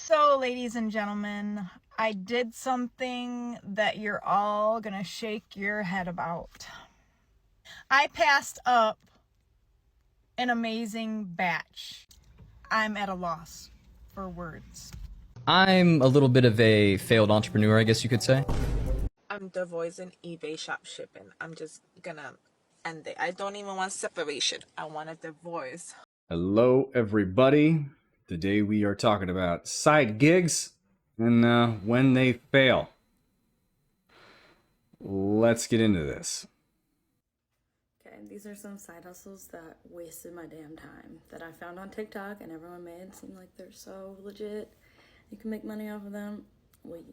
So, ladies and gentlemen, I did something that you're all gonna shake your head about. I passed up an amazing batch. I'm at a loss for words. I'm a little bit of a failed entrepreneur, I guess you could say. I'm divorcing eBay shop shipping. I'm just gonna end it. I don't even want separation. I want a divorce. Hello, everybody. Today we are talking about side gigs and when they fail. Let's get into this. Okay, these are some side hustles that wasted my damn time that I found on TikTok and everyone made it seem like they're so legit. You can make money off of them. Well,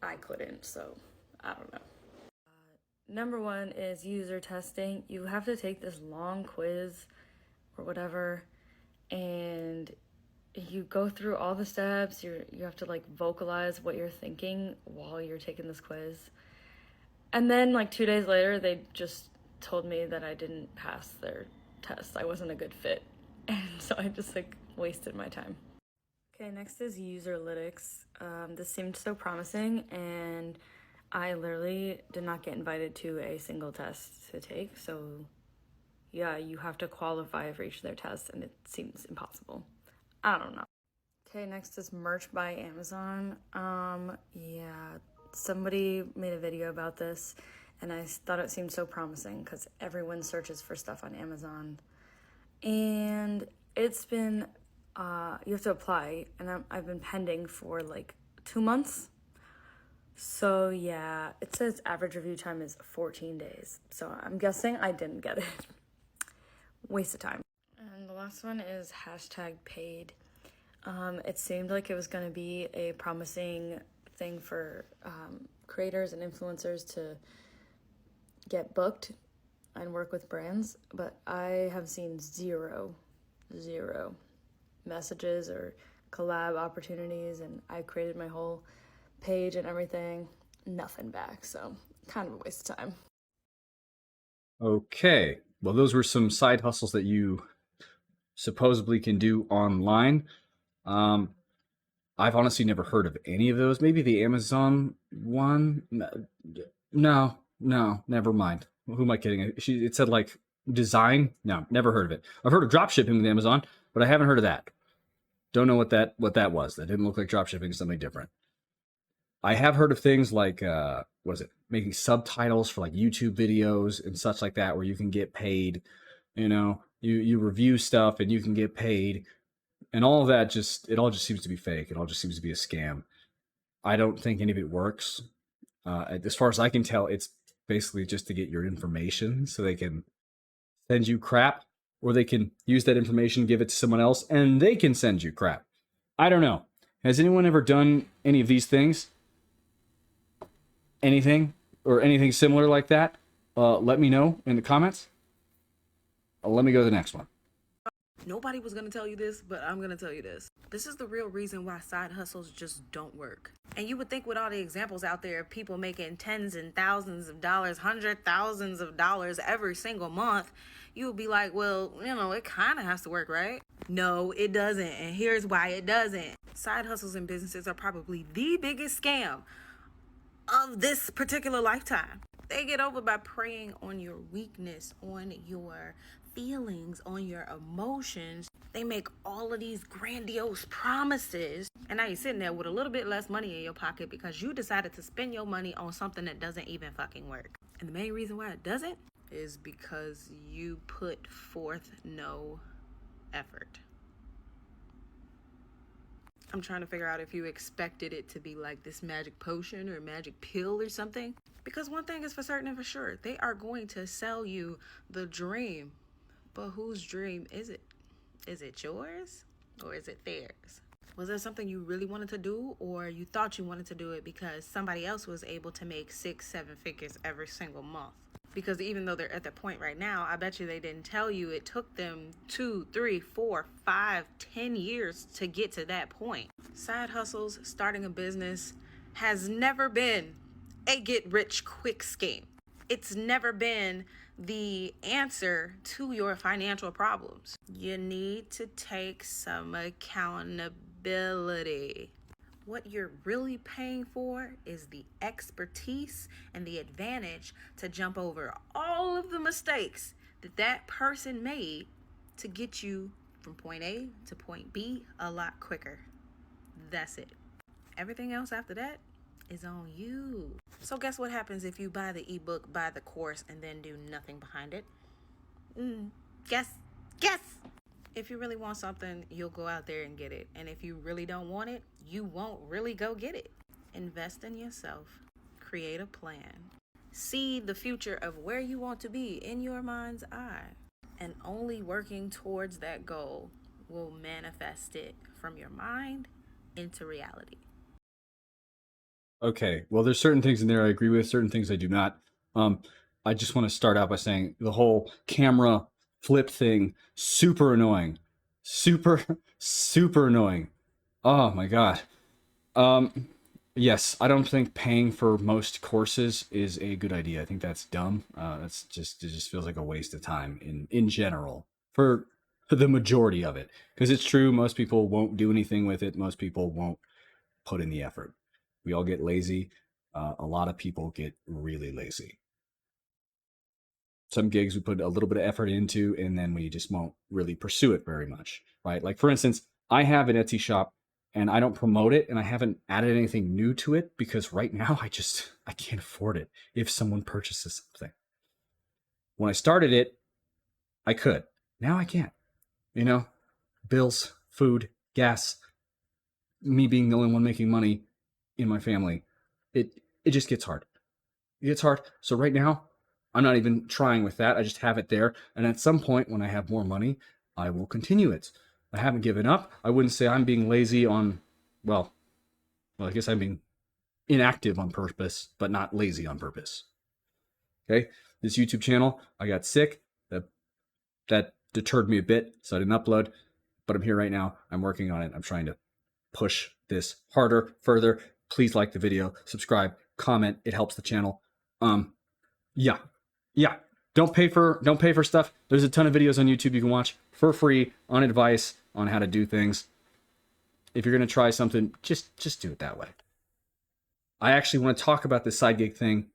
I couldn't, so I don't know. Number one is user testing. You have to take this long quiz or whatever, and you go through all the steps. You have to like vocalize what you're thinking while you're taking this quiz. And then like 2 days later, they just told me that I didn't pass their test. I wasn't a good fit. And so I just like wasted my time. Okay, next is userlytics. This seemed so promising, and I literally did not get invited to a single test to take. So yeah, you have to qualify for each of their tests, and it seems impossible. I don't know. Okay, next is merch by Amazon. Yeah, somebody made a video about this, and I thought it seemed so promising because everyone searches for stuff on Amazon. And it's been, you have to apply, and I've been pending for like 2 months. So yeah, it says average review time is 14 days. So I'm guessing I didn't get it. Waste of time. And the last one is hashtag paid. It seemed like it was going to be a promising thing for creators and influencers to get booked and work with brands, but I have seen zero messages or collab opportunities, and I created my whole page and everything, nothing back, so kind of a waste of time. Okay, well, those were some side hustles that you supposedly can do online. I've honestly never heard of any of those. Maybe the Amazon one. No, never mind. Who am I kidding? It said like design. No, never heard of it. I've heard of drop shipping with Amazon, but I haven't heard of that. Don't know what that was. That didn't look like drop shipping. Something different. I have heard of things like what is it? Making subtitles for like YouTube videos and such like that, where you can get paid. You know, you review stuff and you can get paid, and all of that it all just seems to be fake. It all just seems to be a scam. I don't think any of it works. As far as I can tell, it's basically just to get your information so they can send you crap, or they can use that information, give it to someone else, and they can send you crap. I don't know. Has anyone ever done any of these things? Anything similar like that? Let me know in the comments. Let me go to the next one. Nobody was gonna tell you this, but I'm gonna tell you this. This is the real reason why side hustles just don't work. And you would think with all the examples out there of people making tens and thousands of dollars, $100,000s of dollars every single month, you would be like, well, it kind of has to work, right? No, it doesn't. And here's why it doesn't. Side hustles and businesses are probably the biggest scam of this particular lifetime. They get over by preying on your weakness, on your feelings, on your emotions. They make all of these grandiose promises, and now you're sitting there with a little bit less money in your pocket because you decided to spend your money on something that doesn't even fucking work. And the main reason why it doesn't is because you put forth no effort. I'm trying to figure out if you expected it to be like this magic potion or magic pill or something. Because one thing is for certain and for sure, they are going to sell you the dream. But whose dream is it? Is it yours or is it theirs? Was there something you really wanted to do, or you thought you wanted to do it because somebody else was able to make 6-7 figures every single month? Because even though they're at the point right now, I bet you they didn't tell you it took them 2, 3, 4, 5, 10 years to get to that point. Side hustles, starting a business, has never been a get-rich-quick scheme. It's never been the answer to your financial problems. You need to take some accountability. What you're really paying for is the expertise and the advantage to jump over all of the mistakes that that person made to get you from point A to point B a lot quicker. That's it. Everything else after that is on you. So guess what happens if you buy the ebook, buy the course, and then do nothing behind it? Guess. If you really want something, you'll go out there and get it. And if you really don't want it, you won't really go get it. Invest in yourself. Create a plan. See the future of where you want to be in your mind's eye. And only working towards that goal will manifest it from your mind into reality. Okay, well, there's certain things in there I agree with, certain things I do not. I just want to start out by saying the whole camera flip thing, super annoying. Super annoying. Oh my God. Yes, I don't think paying for most courses is a good idea. I think that's dumb. It just feels like a waste of time in general for the majority of it. Because it's true, most people won't do anything with it. Most people won't put in the effort. We all get lazy. A lot of people get really lazy. Some gigs we put a little bit of effort into, and then we just won't really pursue it very much, right? Like, for instance, I have an Etsy shop and I don't promote it and I haven't added anything new to it because right now I can't afford it if someone purchases something. When I started it, I could. Now I can't. You know, bills, food, gas, me being the only one making money in my family, it just gets hard. It gets hard. So right now, I'm not even trying with that. I just have it there. And at some point when I have more money, I will continue it. I haven't given up. I wouldn't say I'm being lazy on, well, I guess I'm being inactive on purpose, but not lazy on purpose. Okay. This YouTube channel, I got sick. That deterred me a bit, so I didn't upload, but I'm here right now. I'm working on it. I'm trying to push this harder, further. Please like the video, subscribe, comment. It helps the channel. Yeah. Don't pay for stuff. There's a ton of videos on YouTube you can watch for free on advice on how to do things. If you're gonna try something, just do it that way. I actually want to talk about this side gig thing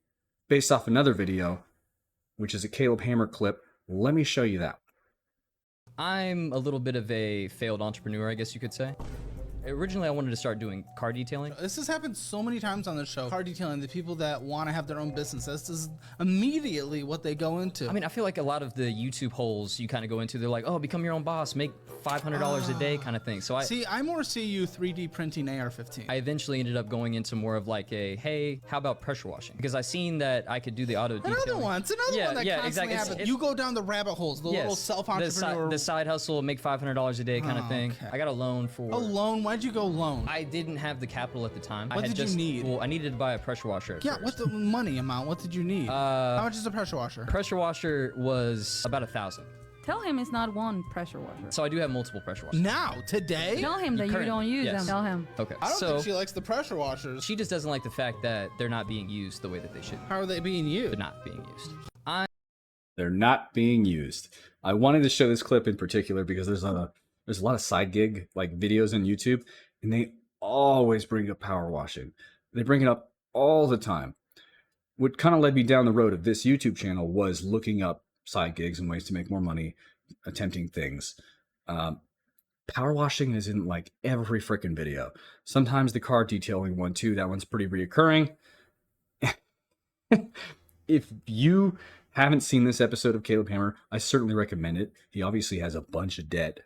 based off another video, which is a Caleb Hammer clip. Let me show you that. I'm a little bit of a failed entrepreneur, I guess you could say. Originally, I wanted to start doing car detailing. This has happened so many times on the show. Car detailing, the people that want to have their own business, this is immediately what they go into. I mean, I feel like a lot of the YouTube holes you kind of go into, they're like, oh, become your own boss, make $500 a day kind of thing. So I more see you 3D printing AR-15. I eventually ended up going into more of like a, hey, how about pressure washing? Because I seen that I could do the auto detailing. Another one that constantly happens. You go down the rabbit holes, the little self-entrepreneur. The side hustle, make $500 a day kind of thing. Okay. I got a loan for... A loan? Why'd you go loan? I didn't have the capital at the time. What did you need? Well, I needed to buy a pressure washer at first. What's the money amount? What did you need? How much is a pressure washer? Pressure washer was about $1,000. Tell him it's not one pressure washer. So I do have multiple pressure washers. Now, today? Tell him that you don't use them. Tell him. Okay. I don't think she likes the pressure washers. She just doesn't like the fact that they're not being used the way that they should be. How are they being used? They're not being used. They're not being used. I wanted to show this clip in particular because there's a lot of side gig like videos on YouTube, and they always bring up power washing. They bring it up all the time. What kind of led me down the road of this YouTube channel was looking up side gigs and ways to make more money, attempting things. Power washing is in like every freaking video. Sometimes the car detailing one too. That one's pretty reoccurring. If you haven't seen this episode of Caleb Hammer, I certainly recommend it. He obviously has a bunch of debt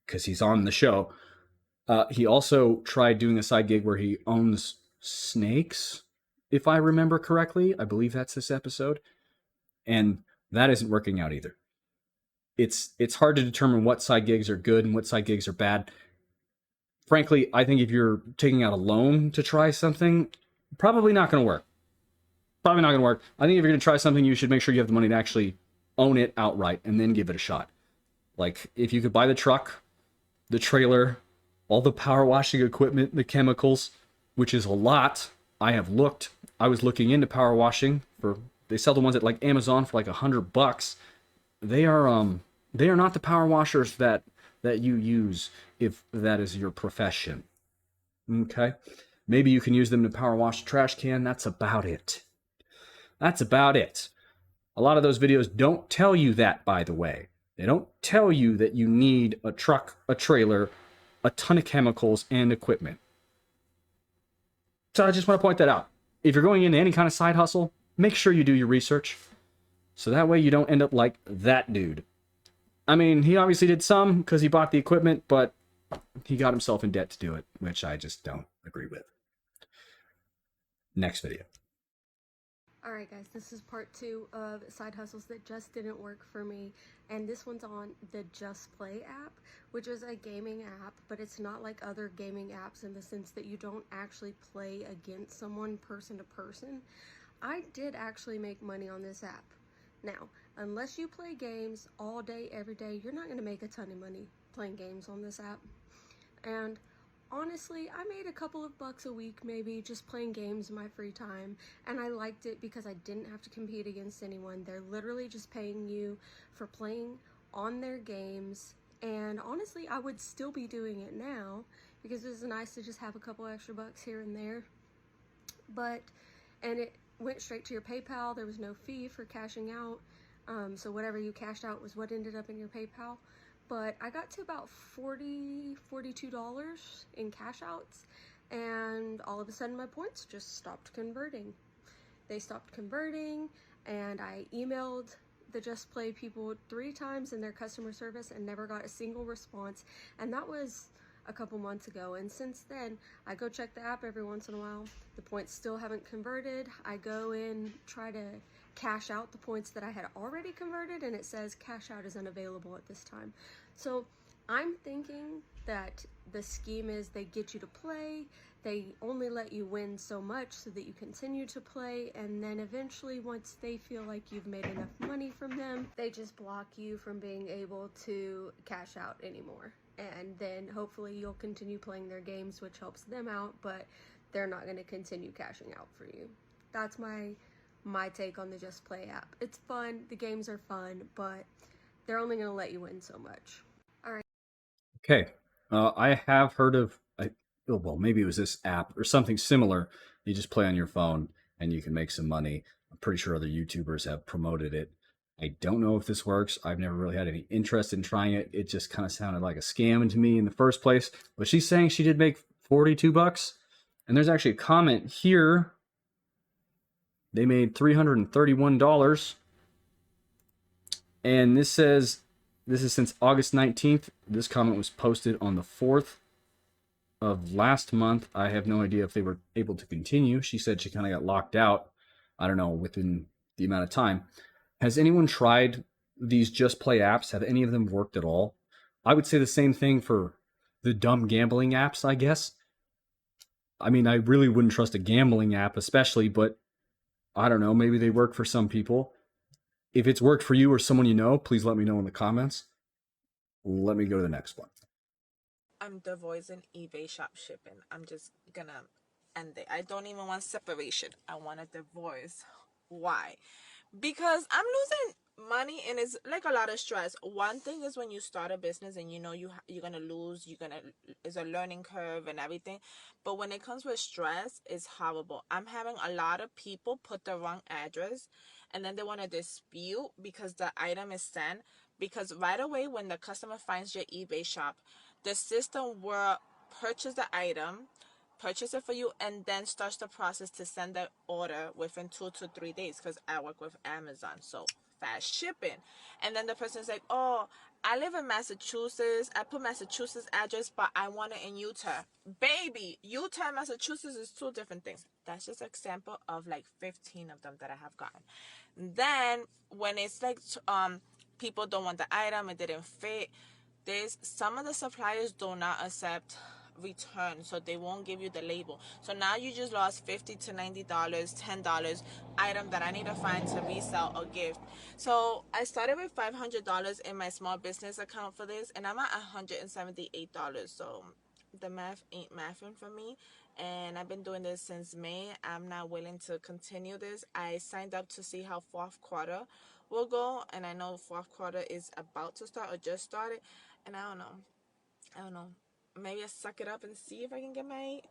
because he's on the show. He also tried doing a side gig where he owns snakes, if I remember correctly. I believe that's this episode. And that isn't working out either. It's hard to determine what side gigs are good and what side gigs are bad. Frankly, I think if you're taking out a loan to try something, probably not going to work. Probably not going to work. I think if you're going to try something, you should make sure you have the money to actually own it outright and then give it a shot. Like, if you could buy the truck, the trailer, all the power washing equipment, the chemicals, which is a lot. I have looked. I was looking into power washing they sell the ones at like Amazon for like $100. They are not the power washers that you use if that is your profession. Okay. Maybe you can use them to power wash a trash can. That's about it. That's about it. A lot of those videos don't tell you that, by the way. They don't tell you that you need a truck, a trailer, a ton of chemicals, and equipment. So I just want to point that out. If you're going into any kind of side hustle, make sure you do your research. So that way you don't end up like that dude. I mean, he obviously did some because he bought the equipment, but he got himself in debt to do it, which I just don't agree with. Next video. Alright guys, this is part 2 of side hustles that just didn't work for me, and this one's on the Just Play app, which is a gaming app, but it's not like other gaming apps in the sense that you don't actually play against someone person to person. I did actually make money on this app. Now, unless you play games all day, every day, you're not going to make a ton of money playing games on this app. And honestly, I made a couple of bucks a week maybe just playing games in my free time, and I liked it because I didn't have to compete against anyone. They're literally just paying you for playing on their games, and honestly I would still be doing it now because it was nice to just have a couple extra bucks here and there. And it went straight to your PayPal. There was no fee for cashing out, so whatever you cashed out was what ended up in your PayPal. But I got to about $42 in cash outs, and all of a sudden my points just stopped converting. They stopped converting, and I emailed the Just Play people 3 times in their customer service and never got a single response, and that was a couple months ago. And since then I go check the app every once in a while. The points still haven't converted. I go in, try to cash out the points that I had already converted, and it says cash out is unavailable at this time. So I'm thinking that the scheme is they get you to play, they only let you win so much so that you continue to play, and then eventually once they feel like you've made enough money from them, they just block you from being able to cash out anymore. And then hopefully you'll continue playing their games, which helps them out, but they're not going to continue cashing out for you. That's my take on the Just Play app. It's fun, the games are fun, but they're only going to let you win so much. Alright. Okay. I have heard of, well, maybe it was this app or something similar. You just play on your phone and you can make some money. I'm pretty sure other YouTubers have promoted it. I don't know if this works. I've never really had any interest in trying it. It just kind of sounded like a scam to me in the first place. But she's saying she did make $42. And there's actually a comment here. They made $331. And this says, this is since August 19th. This comment was posted on the 4th of last month. I have no idea if they were able to continue. She said she kind of got locked out, I don't know, within the amount of time. Has anyone tried these Just Play apps? Have any of them worked at all? I would say the same thing for the dumb gambling apps, I guess. I mean, I really wouldn't trust a gambling app especially, but I don't know, maybe they work for some people. If it's worked for you or someone you know, please let me know in the comments. Let me go to the next one. I'm divorcing eBay shop shipping. I'm just gonna end it. I don't even want separation. I want a divorce. Why? Because I'm losing money and it's like a lot of stress. One thing is when you start a business and you know you're gonna lose, it's a learning curve and everything. But when it comes with stress, it's horrible. I'm having a lot of people put the wrong address, and then they want to dispute because the item is sent. Because right away when the customer finds your eBay shop, the system will purchase the item, purchase it for you, and then starts the process to send the order within 2 to 3 days, because I work with Amazon, so fast shipping. And then the person's like, oh, I live in Massachusetts, I put Massachusetts address, but I want it in Utah. Baby, Utah and Massachusetts is 2 different things. That's just an example of like 15 of them that I have gotten. Then when it's like people don't want the item, it didn't fit, there's some of the suppliers do not accept return, so they won't give you the label. So now you just lost $50 to $90, $10 item that I need to find to resell or gift. So I started with $500 in my small business account for this, and I'm at $178. So the math ain't mathing for me, and I've been doing this since May. I'm not willing to continue this. I signed up to see how 4th quarter will go, and I know 4th quarter is about to start or just started, and I don't know. Maybe I suck it up and see if I can get my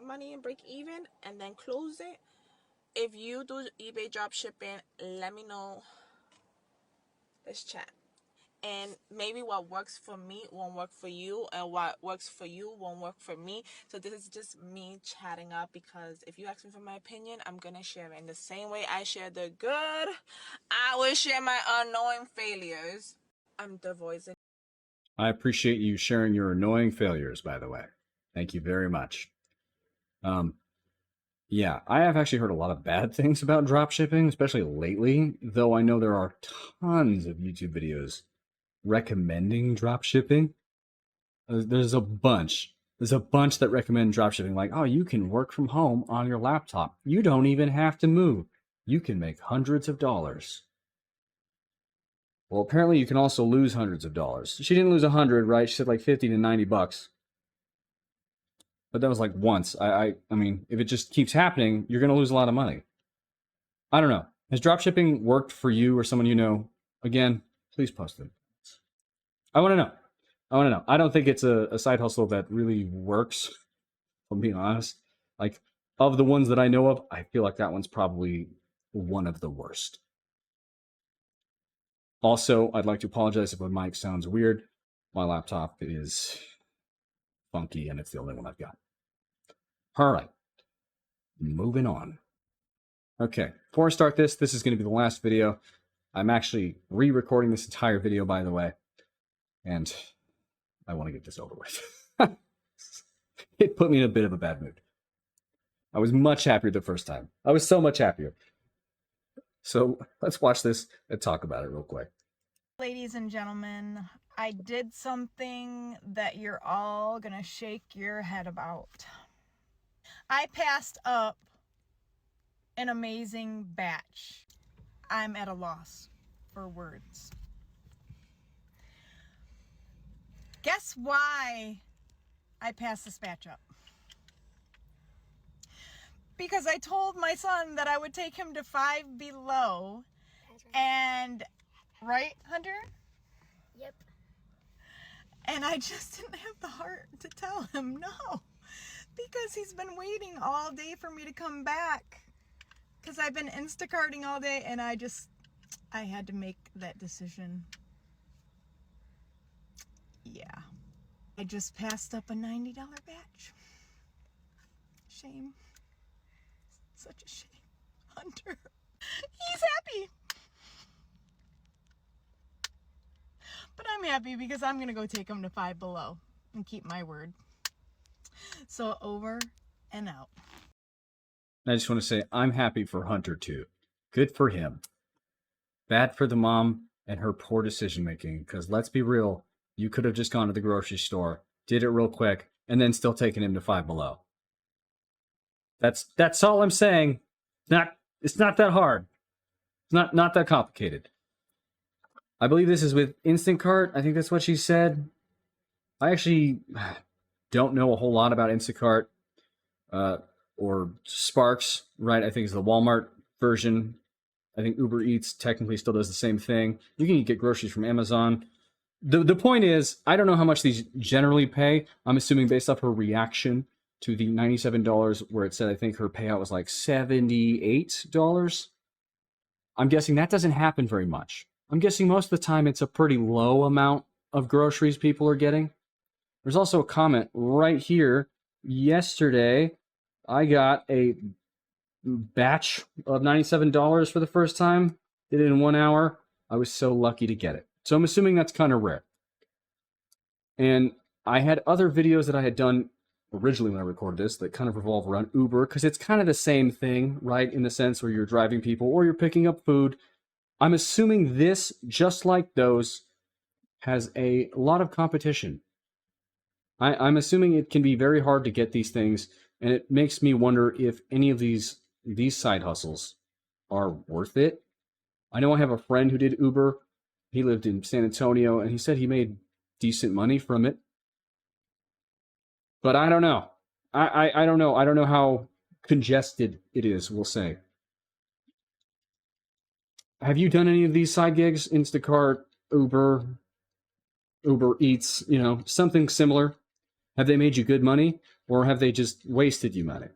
money and break even and then close it. If you do eBay drop shipping, let me know. Let's chat. And maybe what works for me won't work for you, and what works for you won't work for me. So this is just me chatting up, because if you ask me for my opinion, I'm gonna share it. In the same way I share the good, I will share my unknowing failures. I'm the voice. I appreciate you sharing your annoying failures, by the way. Thank you very much. Yeah, I have actually heard a lot of bad things about dropshipping, especially lately, though I know there are tons of YouTube videos recommending dropshipping. There's a bunch. There's a bunch that recommend dropshipping, like, oh, you can work from home on your laptop. You don't even have to move. You can make hundreds of dollars. Well, apparently you can also lose hundreds of dollars. She didn't lose 100, right? She said like 50 to 90 bucks. But that was like once. I mean, if it just keeps happening, you're going to lose a lot of money. I don't know. Has dropshipping worked for you or someone you know? Again, please post it. I want to know. I don't think it's a side hustle that really works, if I'm being honest. Like, of the ones that I know of, I feel like that one's probably one of the worst. Also, I'd like to apologize if my mic sounds weird. My laptop is funky, and it's the only one I've got. All right. Moving on. Okay, before I start this is going to be the last video. I'm actually re-recording this entire video, by the way, and I want to get this over with. It put me in a bit of a bad mood. I was much happier the first time. I was so much happier. So let's watch this and talk about it real quick. Ladies and gentlemen, I did something that you're all gonna shake your head about. I passed up an amazing batch. I'm at a loss for words. Guess why I passed this batch up? Because I told my son that I would take him to Five Below, and right, Hunter? Yep. And I just didn't have the heart to tell him no, because he's been waiting all day for me to come back, because I've been Instacarting all day, and I had to make that decision. Yeah. I just passed up a $90 batch. Shame. Such a shame. Hunter. He's happy. But I'm happy because I'm going to go take him to Five Below and keep my word. So over and out. I just want to say I'm happy for Hunter too. Good for him. Bad for the mom and her poor decision making, because let's be real, you could have just gone to the grocery store, did it real quick, and then still taken him to Five Below. That's all I'm saying. It's not that hard. It's not that complicated. I believe this is with Instacart. I think that's what she said. I actually don't know a whole lot about Instacart or Sparks, right? I think it's the Walmart version. I think Uber Eats technically still does the same thing. You can get groceries from Amazon. The point is, I don't know how much these generally pay. I'm assuming based off her reaction to the $97 where it said I think her payout was like $78. I'm guessing that doesn't happen very much. I'm guessing most of the time it's a pretty low amount of groceries people are getting. There's also a comment right here. Yesterday, I got a batch of $97 for the first time. Did it in 1 hour. I was so lucky to get it. So I'm assuming that's kind of rare. And I had other videos that I had done originally when I recorded this that kind of revolve around Uber, because it's kind of the same thing, right? In the sense where you're driving people or you're picking up food. I'm assuming this, just like those, has a lot of competition. I'm assuming it can be very hard to get these things, and it makes me wonder if any of these side hustles are worth it. I know I have a friend who did Uber. He lived in San Antonio, and he said he made decent money from it. But I don't know. I don't know. I don't know how congested it is, we'll say. Have you done any of these side gigs? Instacart, Uber Eats, something similar? Have they made you good money? Or have they just wasted you money?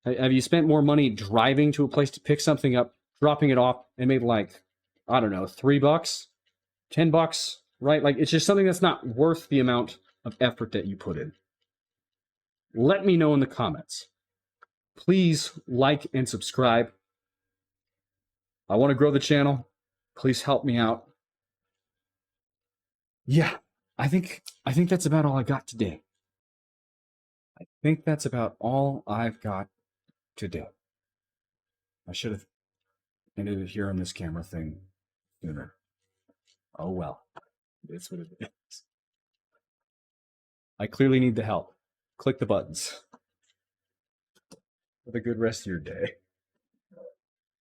Have you spent more money driving to a place to pick something up, dropping it off, and made like, I don't know, $3, $10, right? Like, it's just something that's not worth the amount of effort that you put in. Let me know in the comments. Please like and subscribe. I want to grow the channel. Please help me out. Yeah, I think that's about all I got today. I think that's about all I've got today. I should have ended it here on this camera thing sooner. Oh well. It's what it is. I clearly need the help. Click the buttons. Have a good rest of your day.